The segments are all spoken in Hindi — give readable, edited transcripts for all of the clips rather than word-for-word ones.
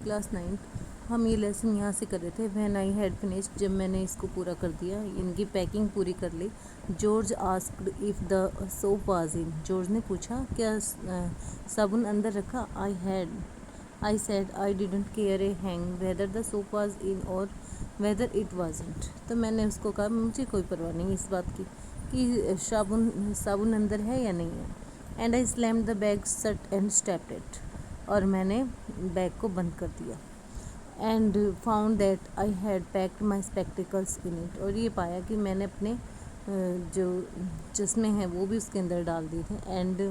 क्लास 9 हम ये लेसन यहाँ से कर रहे थे। व्हेन आई हैड फिनिश्ड, जब मैंने इसको पूरा कर दिया, इनकी पैकिंग पूरी कर ली। George asked if the soap was in. George ने पूछा क्या साबुन अंदर रखा। I said I didn't care a hang whether the soap was in और वेदर इट वाजंट। तो मैंने उसको कहा मुझे कोई परवाह नहीं इस बात की कि साबुन अंदर है या नहीं है। And I slammed the bag shut and stepped it. और मैंने बैग को बंद कर दिया। And found that I had packed my spectacles in it. और ये पाया कि मैंने अपने जो चश्मे हैं वो भी उसके अंदर डाल दिए थे। And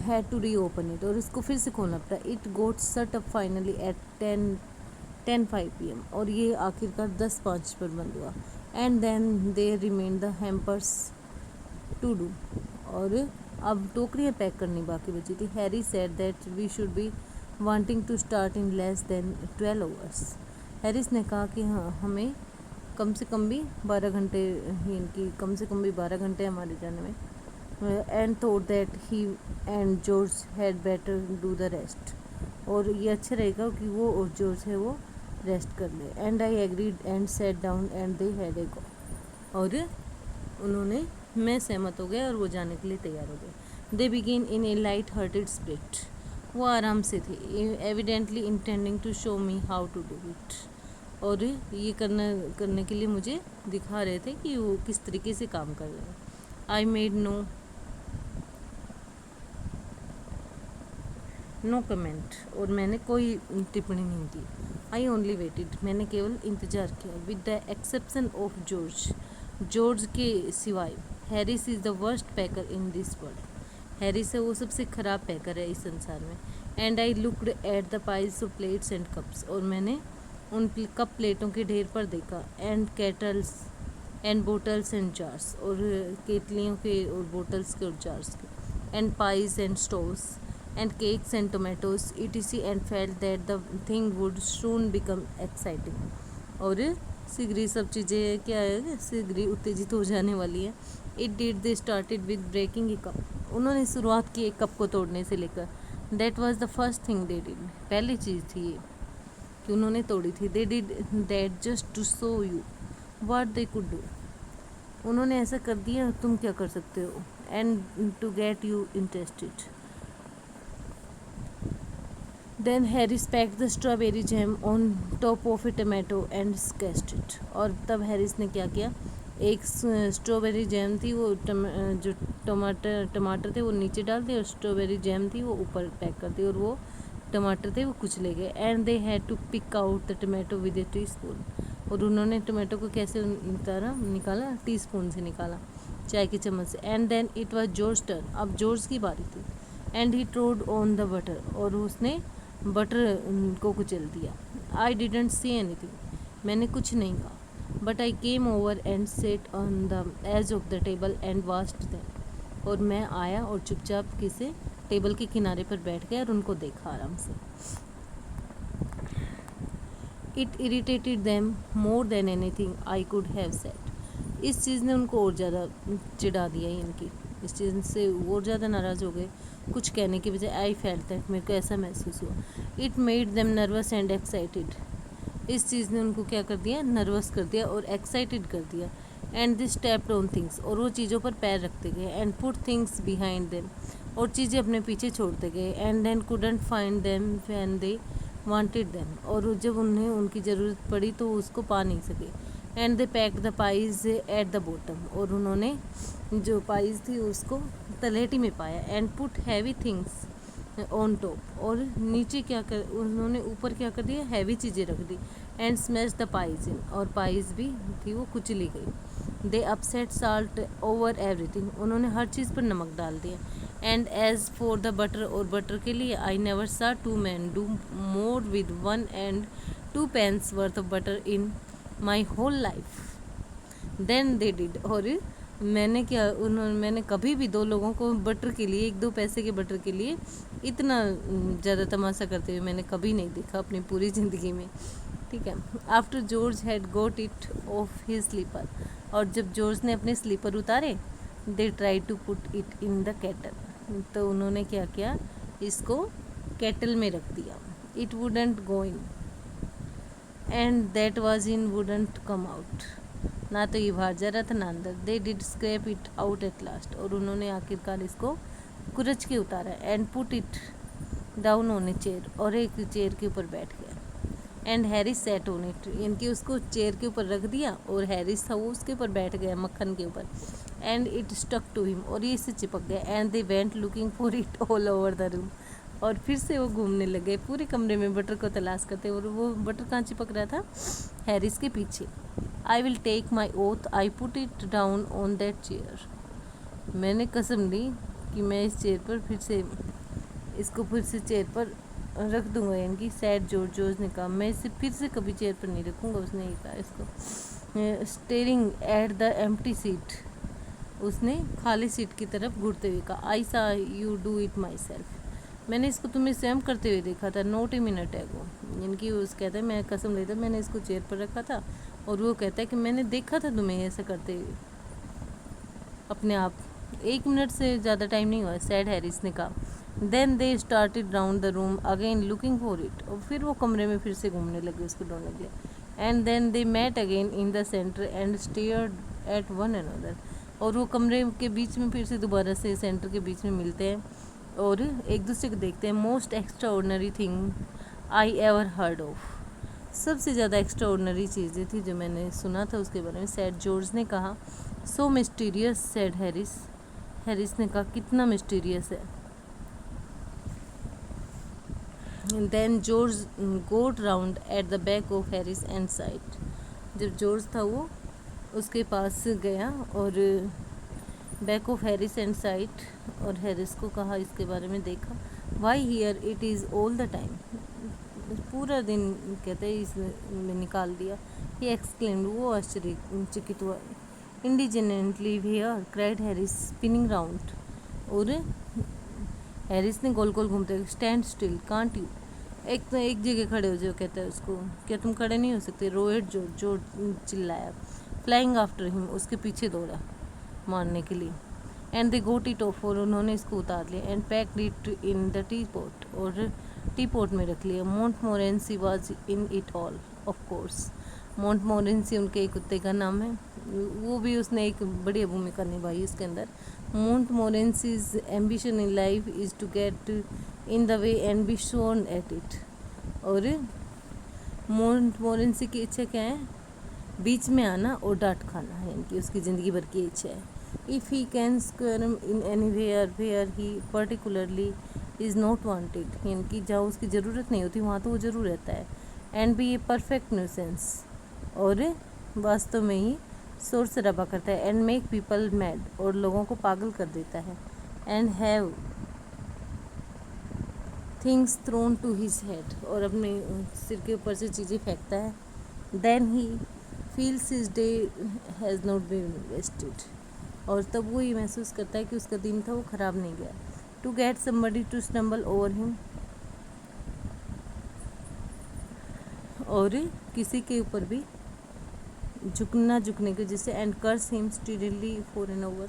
had to reopen it. और इसको फिर से खोलना पड़ा। It got shut up finally at 10:05 PM। और ये आखिरकार 10:05 पर बंद हुआ। And then they remain the hampers to do. और अब टोकरियाँ पैक करनी बाकी बची थी। Harry said that we should be wanting to start in less than 12 hours। Harris ने कहा कि हाँ हमें कम से कम भी 12 घंटे ही इनकी कम से कम भी 12 घंटे हमारे जाने में। And thought that he and George had better do the rest. और ये अच्छा रहेगा कि वो और जॉर्ज है वो रेस्ट कर ले। And I agreed and sat down and they had a go. और उन्होंने मैं सहमत हो गया और वो जाने के लिए तैयार हो गए। They begin in a light hearted spirit. वो आराम से थे, evidently intending to show me how to do it. और ये करने के लिए मुझे दिखा रहे थे कि वो किस तरीके से काम कर रहे हैं। I made no comment. और मैंने कोई टिप्पणी नहीं की। I only waited. मैंने केवल इंतज़ार किया। With the exception of George के सिवाय। Harris is the worst packer in this world. Harris है वो सबसे ख़राब पैकर है इस संसार में। And I looked at the piles of plates and cups. और मैंने उन कप प्लेटों के ढेर पर देखा। And kettles and bottles and jars. और केतलियों के और बोटल्स के और जार्स के। And pies and stoves and cakes and tomatoes etc। And felt that the thing would soon become exciting. और शीघ्र सब चीज़ें क्या है, शीघ्र उत्तेजित हो जाने वाली है। It did they started with breaking a cup. उन्होंने शुरुआत की एक कप को तोड़ने से लेकर। That was the first thing they did. पहली चीज़ थी ये कि उन्होंने तोड़ी थी। They did that just to show you what they could do. उन्होंने ऐसा कर दिया तुम क्या कर सकते हो। And to get you interested. Then Harris packed the strawberry jam on top of A tomato and sketched it. और तब हैरिस ने क्या किया, एक स्ट्रॉबेरी जैम थी वो जो टमाटर थे वो नीचे डाल दिए और स्ट्रॉबेरी जैम थी वो ऊपर पैक कर दी और वो टमाटर थे वो कुचले गए। And they had to pick out the tomato with a teaspoon. और उन्होंने टमाटो को कैसे निकाला, टीस्पून से निकाला, चाय के चम्मच से। And then it was George turn. अब जॉर्ज की बारी थी। And he trod on the butter. और उसने बटर को कुचल दिया। I didn't see anything. मैंने कुछ नहीं कहा। But I came over and sat on the edge of the table and washed them. और मैं आया और चुपचाप किसी टेबल के किनारे पर बैठ गया और उनको देखा आराम से। It irritated them more than anything I could have said. इस चीज़ ने उनको और ज़्यादा चिढ़ा दिया इनकी। इस चीज़ से और ज़्यादा नाराज़ हो गए कुछ कहने की बजाय। आई फेल्ट दैट, मेरे को ऐसा महसूस हुआ। It made them nervous and excited. इस चीज़ ने उनको क्या कर दिया, नर्वस कर दिया और एक्साइटेड कर दिया। And this stepped on things. और वो चीज़ों पर पैर रखते गए। And put things behind them. और चीज़ें अपने पीछे छोड़ते गए। And then couldn't find them when they wanted them. और जब उन्हें उनकी ज़रूरत पड़ी तो उसको पा नहीं सके। And they packed the pies at the bottom. और उन्होंने जो पाइज थी उसको तलहटी में पाया। And put heavy things on top. और नीचे क्या कर, उन्होंने ऊपर क्या कर दिया, हैवी चीज़ें रख दी। And smash the pies in. और पाइज भी थी वो कुचली गई। They upset salt over everything. उन्होंने हर चीज़ पर नमक डाल दिया। And as for the butter. और बटर के लिए I never saw two man do more with 1 and 2 pence worth of butter in my whole life than they did. और मैंने कभी भी 2 लोगों को बटर के लिए 1-2 पैसे के बटर के लिए इतना ज़्यादा तमाशा करते हुए मैंने कभी नहीं देखा अपनी पूरी ज़िंदगी में। ठीक है। After George had got it off his slipper. और जब जॉर्ज ने अपने स्लीपर उतारे, they try to put it in the kettle. तो उन्होंने क्या किया, इसको केटल में रख दिया। it wouldn't go in, and that was in wouldn't come out. ना तो ये बाहर जा रहा था ना अंदर. They did scrape it out at last. और उन्होंने आखिरकार इसको कुरच के उतारा and put it down on a chair, और एक चेयर के ऊपर बैठ गया. And Harris set on it, इनकी उसको चेयर के ऊपर रख दिया और हैरिस था वो उसके ऊपर बैठ गया मक्खन के ऊपर. And it stuck to him, और ये इससे चिपक गया. And they went looking for it all over the room, और फिर से वो घूमने लगे पूरे कमरे में बटर को तलाश करते. और वो बटर कहाँ चिपक रहा था? हैरिस के पीछे. I will take my oath I put it down on that chair, मैंने कसम ली कि मैं इस चेयर पर फिर से इसको फिर से चेयर पर रख दूंगा. इनकी सैड जॉर्ज ने कहा, मैं इसे फिर से कभी चेयर पर नहीं रखूँगा. उसने ये कहा इसको. Staring at the empty seat, उसने खाली सीट की तरफ घूरते हुए कहा. आई सा you do it my self, मैंने इसको तुम्हें स्वयं करते हुए देखा था. नॉट ए मिनट एगो, इनकी उस कहता है मैं कसम लेता मैंने इसको चेयर पर रखा था. और वो कहता है कि मैंने देखा था तुम्हें ऐसा करते हुए अपने आप. 1 मिनट से ज़्यादा टाइम नहीं हुआ, सैड हैरिस ने कहा. Then they started round the room again looking for it, और फिर वो कमरे में फिर से घूमने लगे उसको ढूंढने के लिए. And then they met again in the centre and stared at one another, और वो कमरे के बीच में फिर से दोबारा से सेंटर के बीच में मिलते हैं और एक दूसरे को देखते हैं. Most extra ordinary thing I ever heard of, सबसे ज़्यादा एक्स्ट्रा ऑर्डनरी चीज़ें थी जो मैंने सुना था उसके बारे में. सैड जॉर्ज ने कहा. So mysterious said Harris, Harris ने कहा कितना मिस्टीरियस है. Then George got round at the back of Harris and side, जब जॉर्ज था वो उसके पास गया और back of Harris and side, और हैरिस को कहा इसके बारे में देखा. Why here it is all the time, पूरा दिन कहते हैं इसमें निकाल दिया. ही एक्सक्लेम्ड, वो आश्चर्यचकित हुआ. Indignantly here cried Harris spinning round, और हैरिस ने गोल गोल घूमते. स्टैंड स्टिल कांट यू, एक जगह खड़े हो जाओ, कहता है उसको. क्या तुम खड़े नहीं हो सकते? रोएट जो चिल्लाया. फ्लाइंग आफ्टर हिम, उसके पीछे दौड़ा मारने के लिए. And they got it off, और उन्होंने इसको उतार लिया. And packed it in the teapot, और टी पॉट में रख लिया. Montmorency was in it all of course, Montmorency उनके एक कुत्ते का नाम है, वो भी उसने एक बड़ी भूमिका निभाई इसके अंदर. Montmorency's ambition in life is to get in the way and be sworn at it, और मोंटमोरेंसी की इच्छा क्या है? बीच में आना और डांट खाना है इनकी, उसकी ज़िंदगी भर की इच्छा है. If he can square in anywhere he particularly is not wanted, इनकी जहाँ उसकी ज़रूरत नहीं होती वहाँ तो वो ज़रूर रहता है. And be a perfect nuisance, और वास्तव में ही शोर शराबा करता है. एंड मेक पीपल मैड, और लोगों को पागल कर देता है. And have things thrown to his head, और अपने सिर के ऊपर से चीज़ें फेंकता है. Then he feels his day has not been wasted, और तब वो ये महसूस करता है कि उसका दिन था वो ख़राब नहीं गया. To get somebody to stumble over him, और किसी के ऊपर भी झुकने के जिससे. And curse him steadily for an hour,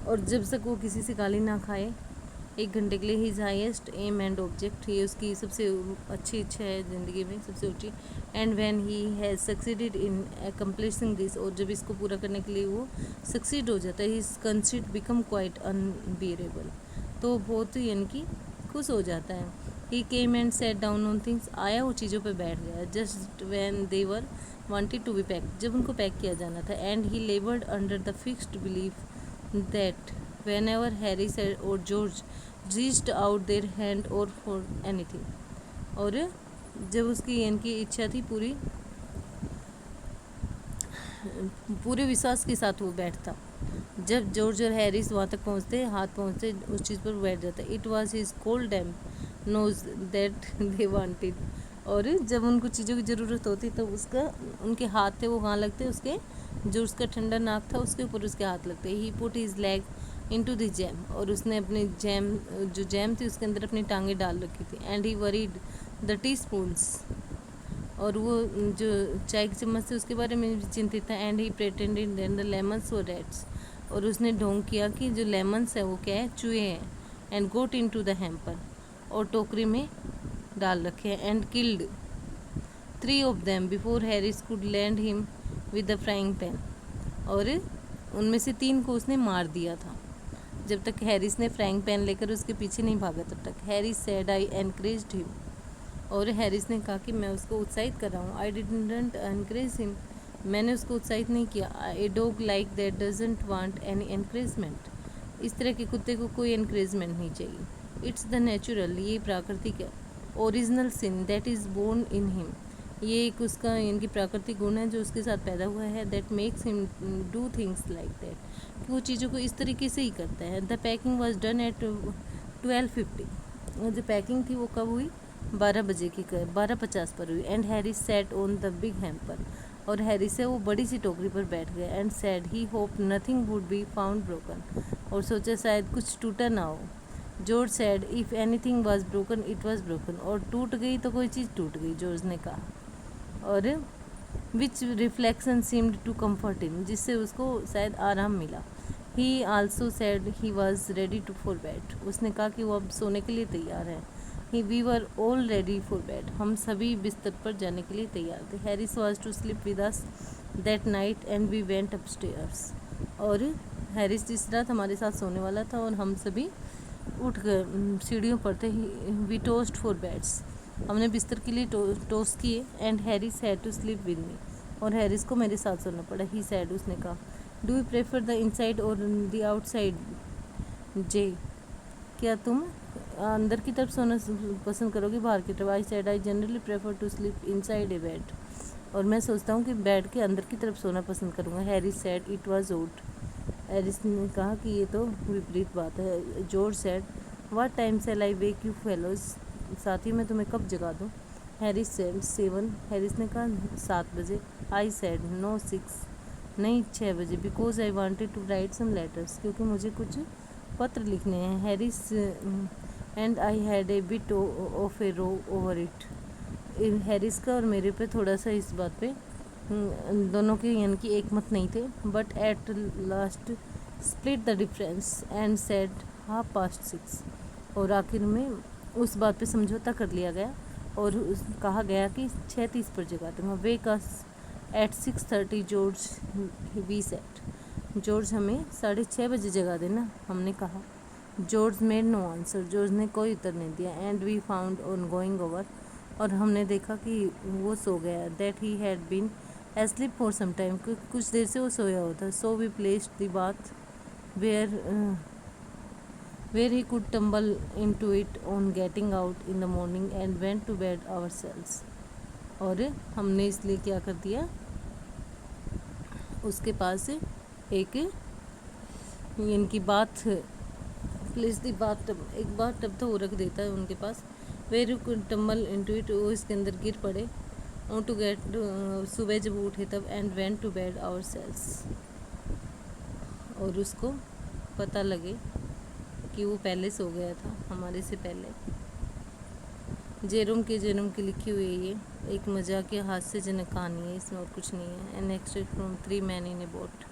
और जब तक वो किसी से गाली ना खाए 1 घंटे के लिए. His highest aim and object, ये उसकी सबसे अच्छी इच्छा है ज़िंदगी में, सबसे ऊँची. And when he has succeeded in accomplishing this, और जब इसको पूरा करने के लिए वो सक्सीड हो जाता है. His conceit become quite unbearable, तो बहुत यानी कि खुश हो जाता है. He came and sat down on things, आया वो चीज़ों पे बैठ गया. Just when they were wanted to be packed, जब उनको पैक किया जाना था. And he laboured under the fixed belief that whenever Harris or George reached out their hand or for anything, और जब उसकी इनकी इच्छा थी पूरे विश्वास के साथ वो बैठता. जब जॉर्ज और हैरिस वहाँ तक पहुँचते, हाथ पहुँचते, उस चीज़ पर बैठ जाता. It was his cold damp nose that they wanted, और जब उनको चीज़ों की ज़रूरत होती तो उसका उनके हाथ थे वो कहाँ लगते, उसके जो उसका ठंडा नाक था उसके ऊपर उसके हाथ लगते. He put his leg into the jam, और उसने अपनी जैम थी उसके अंदर अपनी टांगें डाल रखी थी. And he worried the T spoons, और वो जो चाय की चम्मच थी उसके बारे में भी चिंतित था। And he pretended that the lemons were rats, और उसने ढोंग किया कि जो लेमन्स है वो क्या है, चूहे हैं। And got in to the hamper, और टोकरी में डाल रखे हैं। And killed 3 of them before Harris could land him with the frying pan, और उनमें से 3 को उसने मार दिया था जब तक हैरिस ने फ्राइंग पैन लेकर उसके पीछे नहीं भागा तब तक। Harris said I encouraged him, और हैरिस ने कहा कि मैं उसको उत्साहित कर रहा हूँ। आई डिडंट एनकरेज हिम, मैंने उसको उत्साहित नहीं किया। A dog like that doesn't want any encouragement, इस तरह के कुत्ते को कोई एनकरेजमेंट नहीं चाहिए। इट्स द नेचुरल, ये प्राकृतिक है। Original sin that is born in him, ये एक उसका इनकी प्राकृतिक गुण है जो उसके साथ पैदा हुआ है। That makes him do things like that, कि वो चीज़ों को इस तरीके से ही करता है। The packing was done at 12:50, जो पैकिंग थी वो कब हुई, 12 बजे की, 12:50 पर हुई। And Harris sat on the big hamper, और हैरिस से वो बड़ी सी टोकरी पर बैठ गया। And sad he hope nothing would be found broken, और सोचा शायद कुछ टूटा ना हो। George sad if anything was broken it was broken, और टूट गई तो कोई चीज़ टूट गई, जॉर्ज ने कहा। और which reflection seemed to comfort him, जिससे उसको शायद आराम मिला। He also said he was ready to for bed, उसने कहा कि वो अब सोने के लिए तैयार है। He we were all ready for bed, हम सभी बिस्तर पर जाने के लिए तैयार थे। Harris was to sleep with us that night and we went upstairs, और हैरिस जिस रात हमारे साथ सोने वाला था और हम सभी उठ कर सीढ़ियों पर थे। वी टोस्ट फॉर बेड्स, हमने बिस्तर के लिए टोस्ट किए। And Harris had to sleep with me, और हैरिस को मेरे साथ सोना पड़ा। ही सैड, उसने कहा, do you prefer the inside और द आउटसाइड जे, क्या तुम अंदर की तरफ सोना पसंद करोगे बाहर की तरफ? I said I generally prefer to sleep inside a bed, और मैं सोचता हूँ कि बेड के अंदर की तरफ सोना पसंद करूँगा। Harris said it was odd, Harris ने कहा कि ये तो विपरीत बात है। George said what time shall I wake you fellows, साथी मैं तुम्हें कब जगा दूँ? हैरिस सैड 7, हैरिस ने कहा 7 बजे। आई सैड नो 6, नहीं 6 बजे। Because I wanted to write some letters, क्योंकि मुझे कुछ पत्र लिखने हैं। Harris and I had a bit of a row over it, Harris का और मेरे पे थोड़ा सा इस बात पे दोनों के यानी कि एक मत नहीं थे। But at last split the difference and said 6:30, और आखिर में उस बात पे समझौता कर लिया गया और कहा गया कि 6:30 पर जगा दूँगा। Wake us at 6:30 George, we said, George हमें 6:30 बजे जगा देना, हमने कहा। George made no answer, George ने कोई उत्तर नहीं दिया। And we found on going over, और हमने देखा कि वो सो गया। That he had been asleep for some time, कुछ देर से वो सोया हुआ था। So we placed the bath where he could tumble into it on getting out in the morning and went to bed ourselves, और हमने इसलिए क्या कर दिया, उसके पास एक इनकी बात प्लेस दी बात टब, एक बात टब तो वो रख देता है उनके पास। Where you could tumble into it, वो इसके अंदर गिर पड़े। ऑन टू गेट, सुबह जब वो उठे तब। And went to bed ourselves, और उसको पता लगे कि वो पहले सो गया था हमारे से पहले। जेरोम की लिखी हुई ये एक मजाकिया हास्यजनक कहानी है, इसमें और कुछ नहीं है। An extract from 3 Men in a Boat।